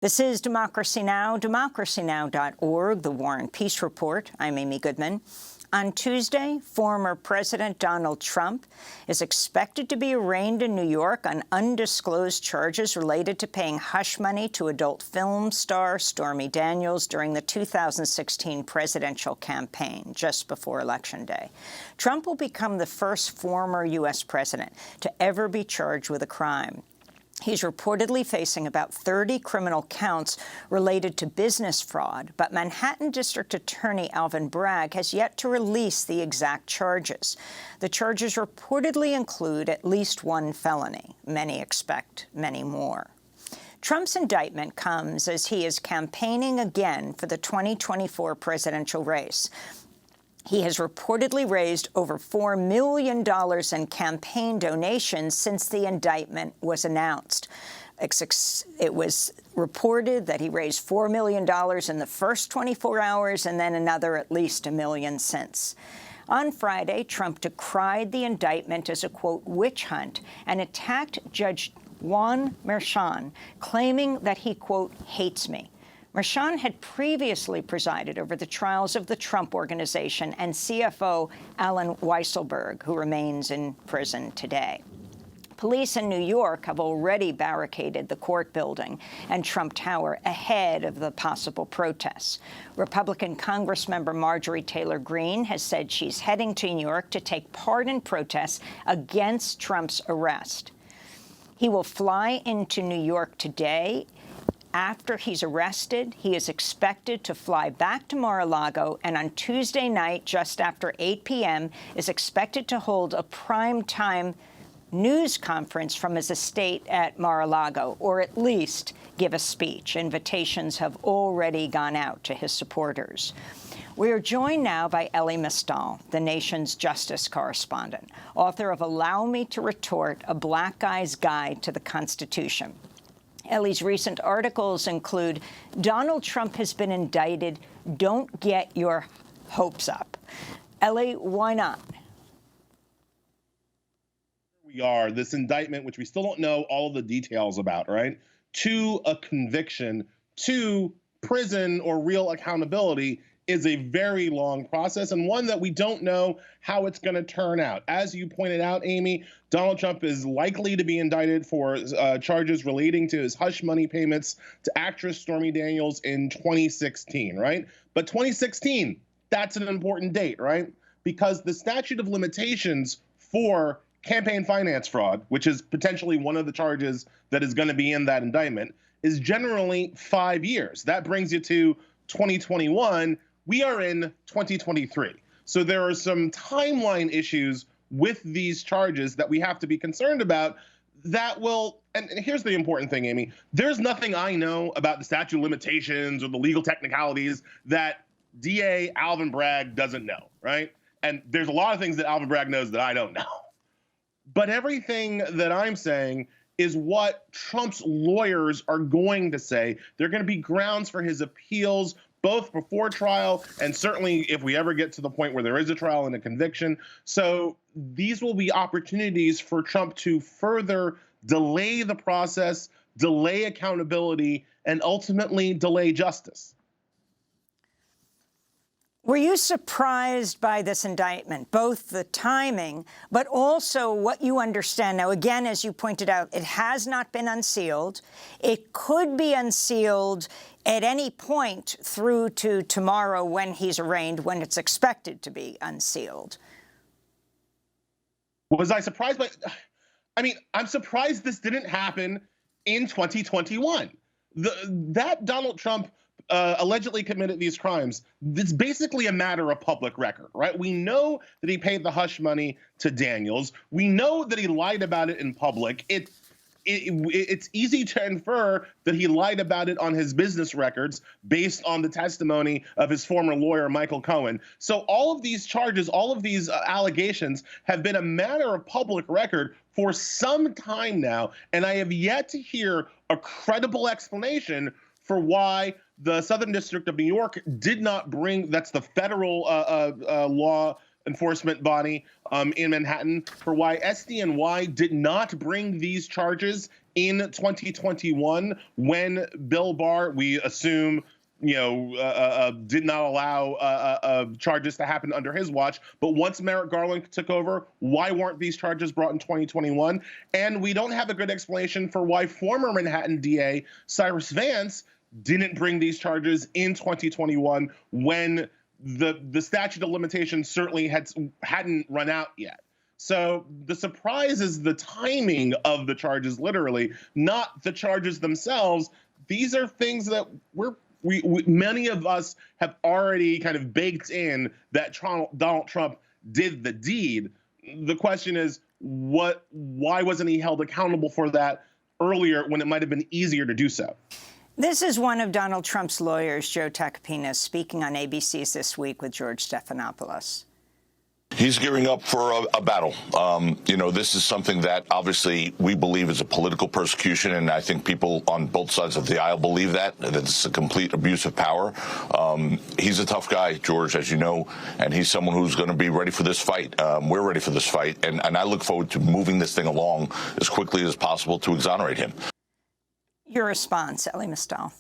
This is Democracy Now!, democracynow.org, the War and Peace Report. I'm Amy Goodman. On Tuesday, former President Donald Trump is expected to be arraigned in New York on undisclosed charges related to paying hush money to adult film star Stormy Daniels during the 2016 presidential campaign, just before Election Day. Trump will become the first former U.S. president to ever be charged with a crime. He's reportedly facing about 30 criminal counts related to business fraud, but Manhattan District Attorney Alvin Bragg has yet to release the exact charges. The charges reportedly include at least one felony. Many expect many more. Trump's indictment comes as he is campaigning again for the 2024 presidential race. He has reportedly raised over $4 million in campaign donations since the indictment was announced. It was reported that he raised $4 million in the first 24 hours and then another at least $1 million since. On Friday, Trump decried the indictment as a, quote, witch hunt and attacked Judge Juan Merchan, claiming that he, quote, hates me. Merchan had previously presided over the trials of the Trump Organization and CFO Allen Weisselberg, who remains in prison today. Police in New York have already barricaded the court building and Trump Tower ahead of the possible protests. Republican Congressmember Marjorie Taylor Greene has said she's heading to New York to take part in protests against Trump's arrest. He will fly into New York today. After he's arrested, he is expected to fly back to Mar-a-Lago, and on Tuesday night, just after 8 p.m., is expected to hold a prime-time news conference from his estate at Mar-a-Lago, or at least give a speech. Invitations have already gone out to his supporters. We are joined now by Elie Mystal, the nation's justice correspondent, author of Allow Me to Retort, A Black Guy's Guide to the Constitution. Elie's recent articles include, Donald Trump has been indicted. Don't get your hopes up. Elie, why not? We are, this indictment, which we still don't know all of the details about, right? To a conviction, to prison or real accountability is a very long process and one that we don't know how it's going to turn out. As you pointed out, Amy, Donald Trump is likely to be indicted for charges relating to his hush money payments to actress Stormy Daniels in 2016, right? But 2016, that's an important date, right? Because the statute of limitations for campaign finance fraud, which is potentially one of the charges that is going to be in that indictment, is generally 5 years. That brings you to 2021. We are in 2023. So there are some timeline issues with these charges that we have to be concerned about that will, and here's the important thing, Amy, there's nothing I know about the statute of limitations or the legal technicalities that DA Alvin Bragg doesn't know, right? And there's a lot of things that Alvin Bragg knows that I don't know. But everything that I'm saying is what Trump's lawyers are going to say. There are going to be grounds for his appeals, both before trial and certainly if we ever get to the point where there is a trial and a conviction. So these will be opportunities for Trump to further delay the process, delay accountability, and ultimately delay justice. Were you surprised by this indictment, both the timing, but also what you understand? Now, again, as you pointed out, it has not been unsealed. It could be unsealed at any point through to tomorrow when he's arraigned, when it's expected to be unsealed. Was I surprised by? I mean, I'm surprised this didn't happen in 2021. That Donald Trump allegedly committed these crimes, it's basically a matter of public record, right? We know that he paid the hush money to Daniels. We know that he lied about it in public. It's easy to infer that he lied about it on his business records based on the testimony of his former lawyer, Michael Cohen. So all of these charges, all of these allegations have been a matter of public record for some time now, and I have yet to hear a credible explanation for why the Southern District of New York did not bring, that's the federal law enforcement body in Manhattan for why SDNY did not bring these charges in 2021 when Bill Barr, we assume, did not allow charges to happen under his watch. But once Merrick Garland took over, why weren't these charges brought in 2021? And we don't have a good explanation for why former Manhattan DA Cyrus Vance didn't bring these charges in 2021 when the statute of limitations certainly hadn't run out yet. So the surprise is the timing of the charges, literally, not the charges themselves. These are things that many of us have already kind of baked in that Donald Trump did the deed. The question is, why wasn't he held accountable for that earlier when it might have been easier to do so? This is one of Donald Trump's lawyers, Joe Takapinas, speaking on ABC's This Week with George Stephanopoulos. He's gearing up for a battle. This is something that obviously we believe is a political persecution, and I think people on both sides of the aisle believe that it's a complete abuse of power. He's a tough guy, George, as you know, and he's someone who's going to be ready for this fight. We're ready for this fight, and I look forward to moving this thing along as quickly as possible to exonerate him. Your response, Elie Mystal.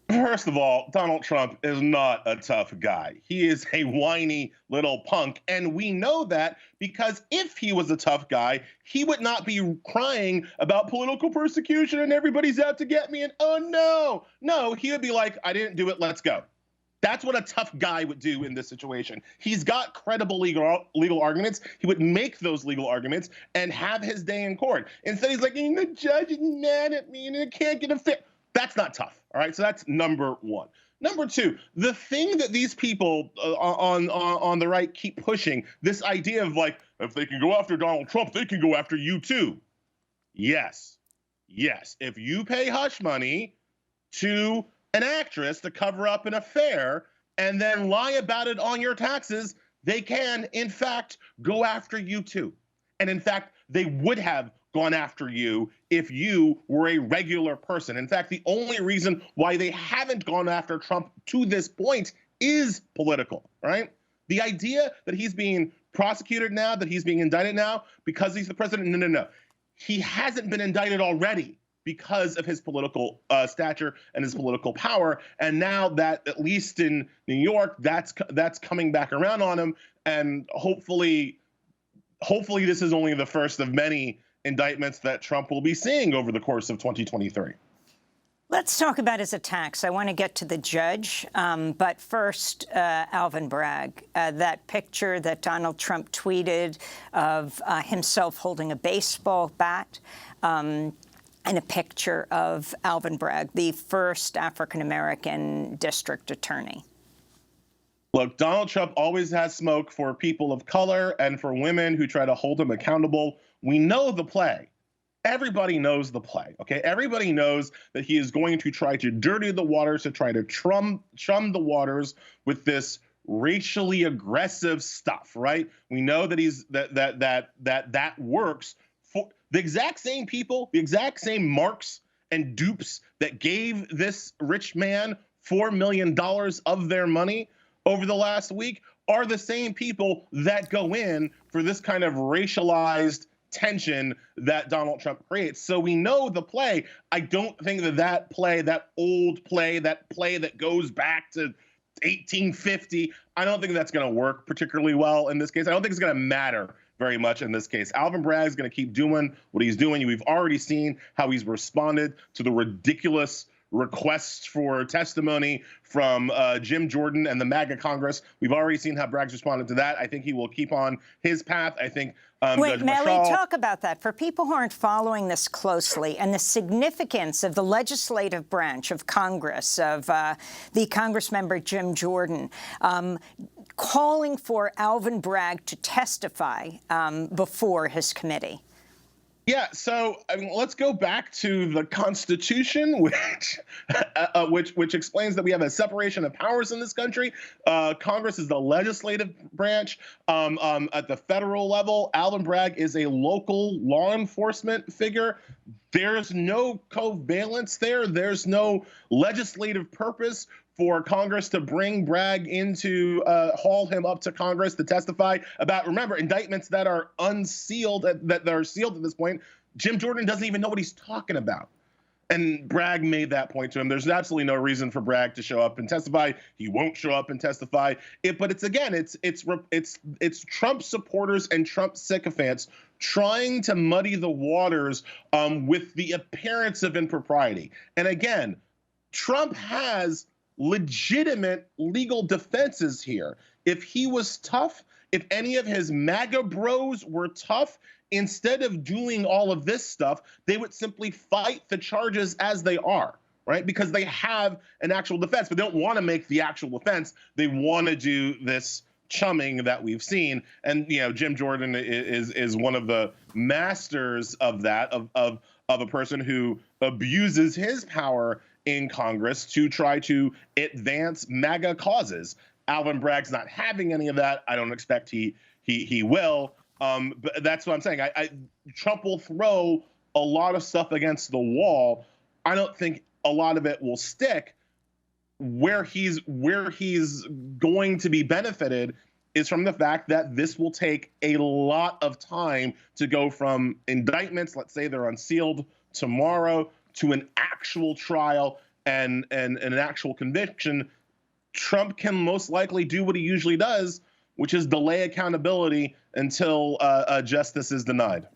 First of all, Donald Trump is not a tough guy. He is a whiny little punk. And we know that because if he was a tough guy, he would not be crying about political persecution and everybody's out to get me. And oh, no. No, he would be like, I didn't do it. Let's go. That's what a tough guy would do in this situation. He's got credible legal arguments. He would make those legal arguments and have his day in court. Instead, he's like, the judge is mad at me and I can't get a fit. That's not tough. All right. So that's number one. Number two, the thing that these people on the right keep pushing, this idea of like, if they can go after Donald Trump, they can go after you too. Yes. Yes. If you pay hush money to an actress to cover up an affair and then lie about it on your taxes, they can, in fact, go after you too. And in fact, they would have gone after you if you were a regular person. In fact, the only reason why they haven't gone after Trump to this point is political, right? The idea that he's being prosecuted now, that he's being indicted now because he's the president, no. He hasn't been indicted already because of his political stature and his political power. And now that, at least in New York, that's coming back around on him. And hopefully this is only the first of many indictments that Trump will be seeing over the course of 2023. Let's talk about his attacks. I want to get to the judge, but first, Alvin Bragg, that picture that Donald Trump tweeted of himself holding a baseball bat, and a picture of Alvin Bragg, the first African-American district attorney. Look, Donald Trump always has smoke for people of color and for women who try to hold him accountable. We know the play. Everybody knows the play, okay? Everybody knows that he is going to try to dirty the waters, to try to chum the waters with this racially aggressive stuff, right? We know that that works for the exact same people, the exact same marks and dupes that gave this rich man $4 million of their money over the last week are the same people that go in for this kind of racialized tension that Donald Trump creates. So we know the play. I don't think that play, that old play, that play that goes back to 1850, I don't think that's going to work particularly well in this case. I don't think it's going to matter very much in this case. Alvin Bragg is going to keep doing what he's doing. We've already seen how he's responded to the ridiculous requests for testimony from Jim Jordan and the MAGA Congress. We've already seen how Bragg's responded to that. I think he will keep on his path. I think Wait, Elie, talk about that. For people who aren't following this closely and the significance of the legislative branch of Congress, of the Congress member Jim Jordan, calling for Alvin Bragg to testify before his committee. Yeah, so I mean, let's go back to the Constitution, which explains that we have a separation of powers in this country. Congress is the legislative branch. At the federal level, Alvin Bragg is a local law enforcement figure. There's no covalence there. There's no legislative purpose for Congress to bring Bragg into, haul him up to Congress to testify about, remember, indictments that are unsealed, that are sealed at this point. Jim Jordan doesn't even know what he's talking about. And Bragg made that point to him. There's absolutely no reason for Bragg to show up and testify. He won't show up and testify. But it's Trump supporters and Trump sycophants trying to muddy the waters with the appearance of impropriety. And again, Trump has legitimate legal defenses here. If he was tough, if any of his MAGA bros were tough, instead of doing all of this stuff, they would simply fight the charges as they are, right? Because they have an actual defense, but they don't want to make the actual defense. They want to do this chumming that we've seen. And, Jim Jordan is one of the masters of that, of a person who abuses his power in Congress to try to advance MAGA causes. Alvin Bragg's not having any of that. I don't expect he will. But that's what I'm saying. Trump will throw a lot of stuff against the wall. I don't think a lot of it will stick. Where he's going to be benefited is from the fact that this will take a lot of time to go from indictments, let's say they're unsealed tomorrow, to an actual trial and an actual conviction. Trump can most likely do what he usually does, which is delay accountability until justice is denied.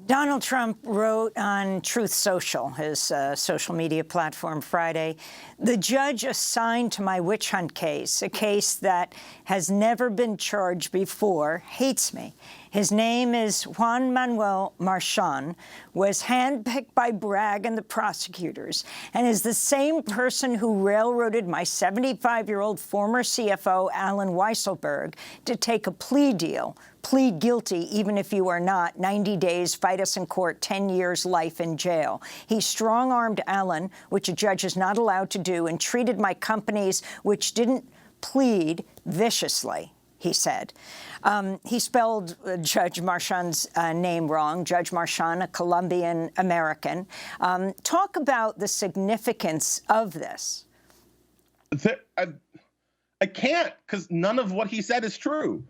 Donald Trump wrote on Truth Social, his social media platform, Friday, "The judge assigned to my witch hunt case, a case that has never been charged before, hates me. His name is Juan Manuel Marchand, was handpicked by Bragg and the prosecutors, and is the same person who railroaded my 75-year-old former CFO, Alan Weisselberg, to take a plea deal. Plead guilty, even if you are not. 90 days, fight us in court, 10 years, life in jail. He strong-armed Allen, which a judge is not allowed to do, and treated my companies, which didn't plead, viciously," he said. He spelled Judge Marchand's name wrong. Judge Marchand, a Colombian-American. Talk about the significance of this. I can't, because none of what he said is true.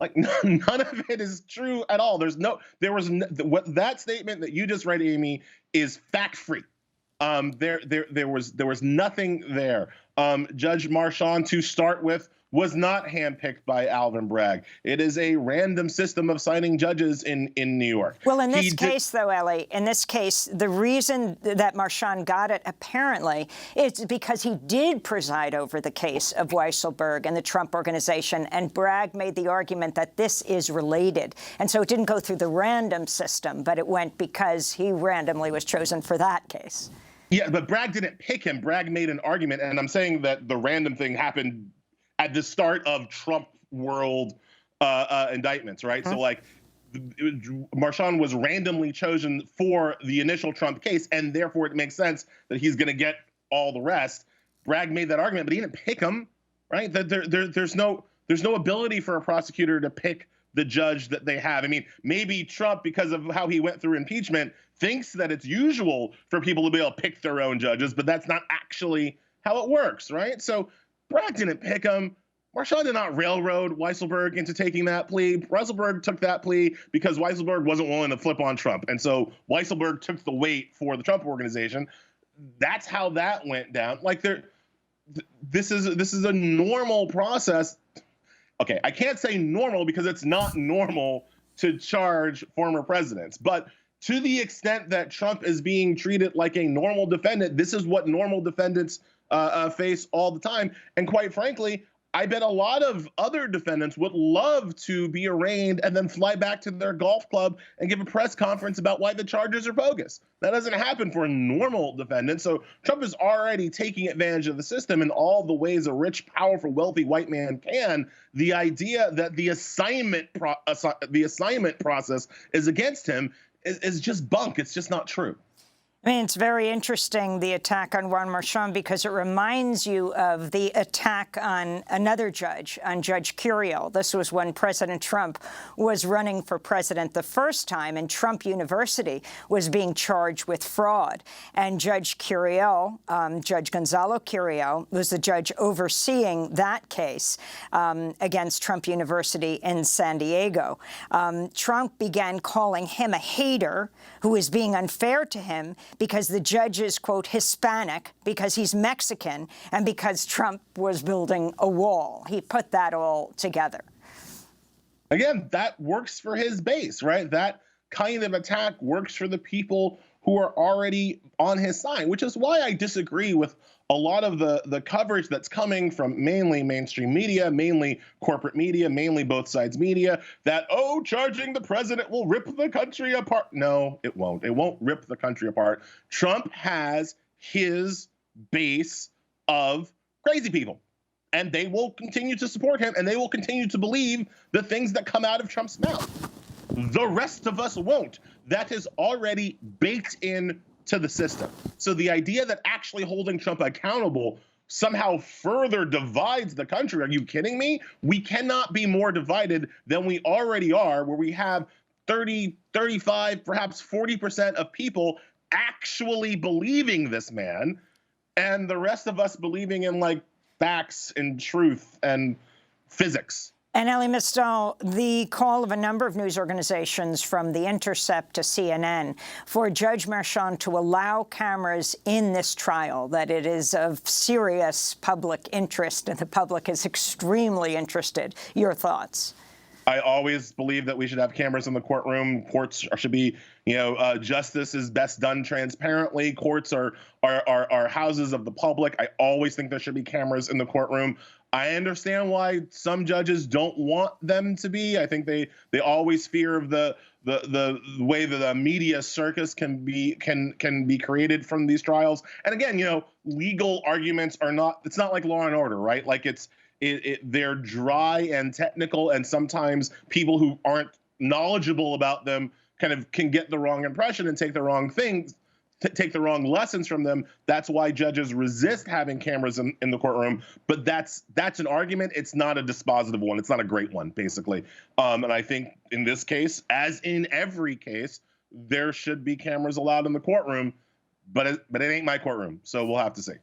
Like, none of it is true at all. That statement that you just read, Amy, is fact-free. There was nothing there. Judge Marchand, to start with, was not handpicked by Alvin Bragg. It is a random system of signing judges in New York. Well, in this case, though, Elie, in this case, the reason that Marchand got it, apparently, is because he did preside over the case of Weisselberg and the Trump Organization, and Bragg made the argument that this is related. And so it didn't go through the random system, but it went because he randomly was chosen for that case. Yeah, but Bragg didn't pick him. Bragg made an argument, and I'm saying that the random thing happened at the start of Trump world indictments, right? So, like, Marchand was randomly chosen for the initial Trump case, and therefore it makes sense that he's going to get all the rest. Bragg made that argument, but he didn't pick him, right? There's no ability for a prosecutor to pick the judge that they have. I mean, maybe Trump, because of how he went through impeachment, thinks that it's usual for people to be able to pick their own judges, but that's not actually how it works, right? So Bragg didn't pick him. Marchand did not railroad Weisselberg into taking that plea. Weisselberg took that plea because Weisselberg wasn't willing to flip on Trump. And so Weisselberg took the weight for the Trump Organization. That's how that went down. Like, this is a normal process. Okay, I can't say normal because it's not normal to charge former presidents. But to the extent that Trump is being treated like a normal defendant, this is what normal defendants face all the time. And quite frankly, I bet a lot of other defendants would love to be arraigned and then fly back to their golf club and give a press conference about why the charges are bogus. That doesn't happen for a normal defendant. So Trump is already taking advantage of the system in all the ways a rich, powerful, wealthy white man can. The idea that the assignment process is against him is just bunk. It's just not true. I mean, it's very interesting, the attack on Juan Merchan, because it reminds you of the attack on another judge, on Judge Curiel. This was when President Trump was running for president the first time, and Trump University was being charged with fraud. And Judge Curiel, Judge Gonzalo Curiel, was the judge overseeing that case against Trump University in San Diego. Trump began calling him a hater who was being unfair to him because the judge is, quote, Hispanic, because he's Mexican, and because Trump was building a wall. He put that all together. Again, that works for his base, right? That kind of attack works for the people who are already on his side, which is why I disagree with a lot of the coverage that's coming from mainly mainstream media, mainly corporate media, mainly both sides media, that, oh, charging the president will rip the country apart. No, it won't. It won't rip the country apart. Trump has his base of crazy people, and they will continue to support him, and they will continue to believe the things that come out of Trump's mouth. The rest of us won't. That is already baked in to the system. So the idea that actually holding Trump accountable somehow further divides the country, are you kidding me? We cannot be more divided than we already are, where we have 30, 35, perhaps 40% of people actually believing this man, and the rest of us believing in, like, facts and truth and physics. And Elie Mystal, the call of a number of news organizations, from The Intercept to CNN, for Judge Merchan to allow cameras in this trial, that it is of serious public interest and the public is extremely interested. Your thoughts? I always believe that we should have cameras in the courtroom. Courts should be, justice is best done transparently. Courts are houses of the public. I always think there should be cameras in the courtroom. I understand why some judges don't want them to be. I think they always fear of the way that the media circus can be created from these trials. And again, legal arguments are not. It's not like Law and Order, right? Like they're dry and technical, and sometimes people who aren't knowledgeable about them kind of can get the wrong impression and take the wrong things. Take the wrong lessons from them. That's why judges resist having cameras in the courtroom. But that's an argument. It's not a dispositive one. It's not a great one, basically. And I think in this case, as in every case, there should be cameras allowed in the courtroom. But it ain't my courtroom, so we'll have to see.